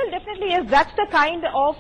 Well, definitely, yes. That's the kind of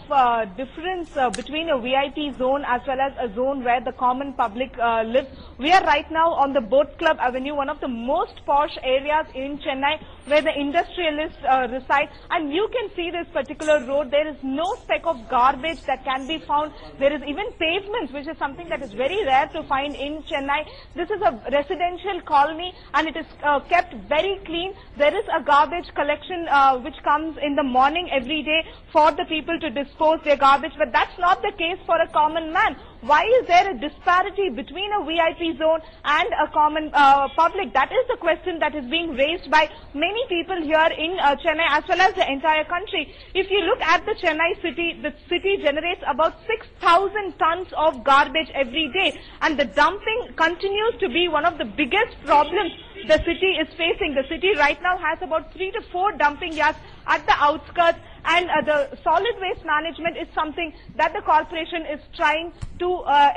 difference between a VIP zone as well as a zone where the common public lives. We are right now on the Boat Club Avenue, one of the most posh areas in Chennai, where the industrialists reside. And you can see this particular road. There is no speck of garbage that can be found. There is even pavements, which is something that is very rare to find in Chennai. This is a residential colony, and it is kept very clean. There is a garbage collection which comes in the morning every day for the people to dispose their garbage, but that's not the case for a common man. Why is there a disparity between a VIP zone and a common public? That is the question that is being raised by many people here in Chennai as well as the entire country. If you look at the Chennai city, the city generates about 6,000 tons of garbage every day, and the dumping continues to be one of the biggest problems the city is facing. The city right now has about 3 to 4 dumping yards at the outskirts, and the solid waste management is something that the corporation is trying to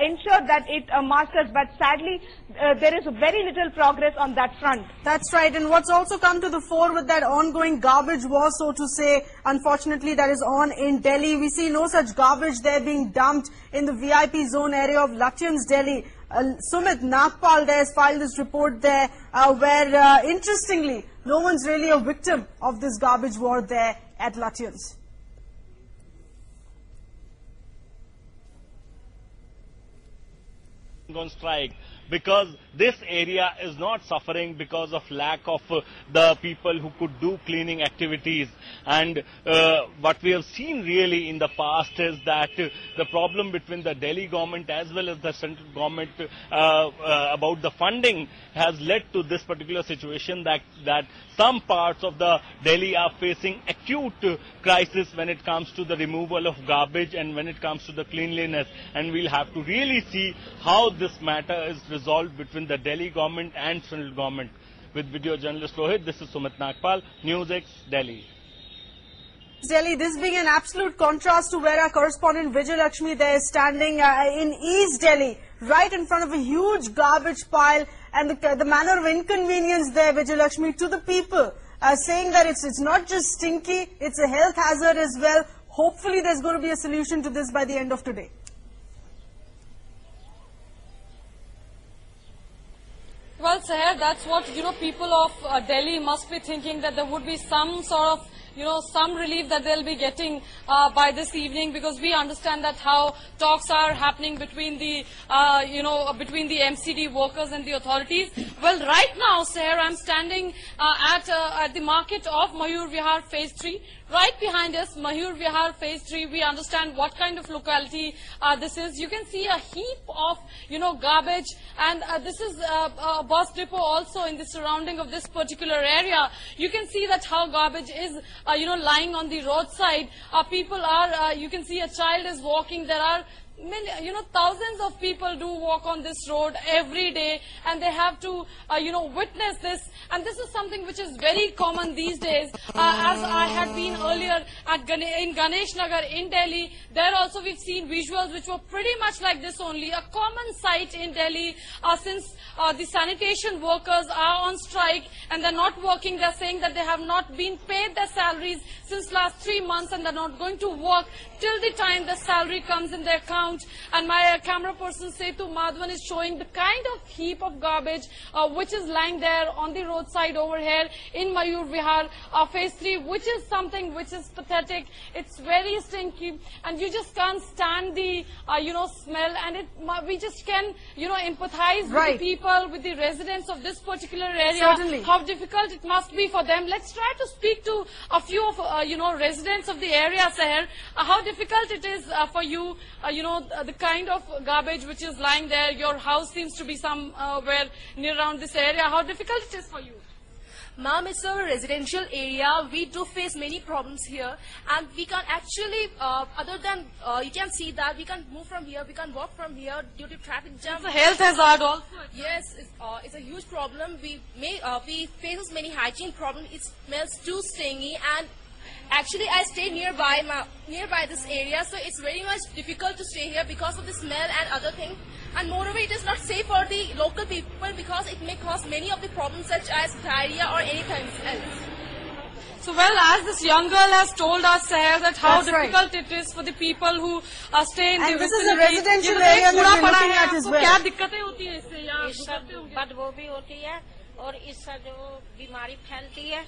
ensure that it masters, but sadly there is very little progress on that front. That's right, and what's also come to the fore with that ongoing garbage war, so to say, unfortunately, that is on in Delhi. We see no such garbage there being dumped in the VIP zone area of Lutyens, Delhi. Sumit Nagpal there has filed this report there where, interestingly, no one's really a victim of this garbage war there at Lutyens. On strike because this area is not suffering because of lack of the people who could do cleaning activities, and what we have seen really in the past is that the problem between the Delhi government as well as the central government about the funding has led to this particular situation that some parts of the Delhi are facing acute crisis when it comes to the removal of garbage and when it comes to the cleanliness, and we'll have to really see how this matter is resolved between the Delhi government and central government. With video journalist Rohit, this is Sumit Nagpal, NewsX, Delhi. Delhi, this being an absolute contrast to where our correspondent Vijay Lakshmi there is standing in East Delhi, right in front of a huge garbage pile, and the manner of inconvenience there, Vijay Lakshmi, to the people, saying that it's not just stinky, it's a health hazard as well. Hopefully there's going to be a solution to this by the end of today. Well, Seher, that's what, people of Delhi must be thinking, that there would be some sort of, some relief that they'll be getting by this evening, because we understand that how talks are happening between the, between the MCD workers and the authorities. Well, right now, Seher, I'm standing at the market of Mayur Vihar Phase 3. Right behind us, Mayur Vihar Phase 3, we understand what kind of locality this is. You can see a heap of, garbage, and this is a bus depot also in the surrounding of this particular area. You can see that how garbage is, lying on the roadside. People are, you can see a child is walking. There are thousands of people do walk on this road every day, and they have to, witness this. And this is something which is very common these days. As I had been earlier in Ganesh Nagar in Delhi, there also we've seen visuals which were pretty much like this only. A common sight in Delhi since the sanitation workers are on strike and they're not working. They're saying that they have not been paid their salaries since last 3 months, and they're not going to work till the time the salary comes in their account. And my camera person Setu Madhavan is showing the kind of heap of garbage which is lying there on the roadside over here in Mayur Vihar Phase 3, which is something which is pathetic. It's very stinky, and you just can't stand the smell, and we just can empathize with the people, with the residents of this particular area. Certainly. How difficult it must be for them. Let's try to speak to a few of residents of the area, Seher. How difficult it is for you, the kind of garbage which is lying there. Your house seems to be somewhere near around this area. How difficult it is for you? Ma'am, it's a residential area. We do face many problems here, and we can't actually, other than, you can see that we can't move from here, we can't walk from here due to traffic jam. It's a health hazard also. Yes, it's a huge problem. We face many hygiene problems. It smells too stinky, and actually I stay nearby this area, so it's very much difficult to stay here because of the smell and other things. And moreover, it is not safe for the local people because it may cause many of the problems such as diarrhea or anything else. So, well, as this young girl has told us, Seher, that how That's right. difficult it is for the people who stay in And the this is a vicinity. residential area that we're looking at as well. क्या दिक्कतें होती है इससे या बदबू भी होती है और इससे जो बीमारी फैलती है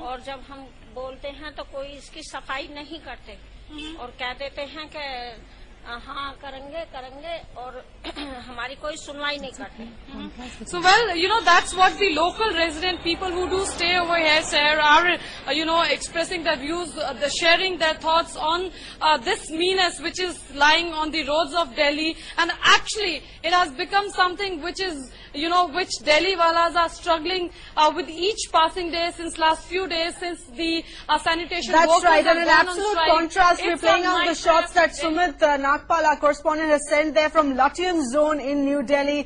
और जब हम बोलते हैं तो कोई इसकी सफाई नहीं करते और कह देते हैं कि हाँ करेंगे और हमारी कोई सुनवाई नहीं करते. So, well, you know, that's what the local resident people who do stay over here, Seher, are, you know, expressing their views, sharing their thoughts on this meanness which is lying on the roads of Delhi. And actually, it has become something which is, you know, which Delhi walas are struggling with each passing day since last few days, since the sanitation workers That's right, have and in gone on absolute strike. contrast, we're It's playing a out the nightmare. shots that Sumit Nagpal, our correspondent, has sent there from Latium Zone in New Delhi.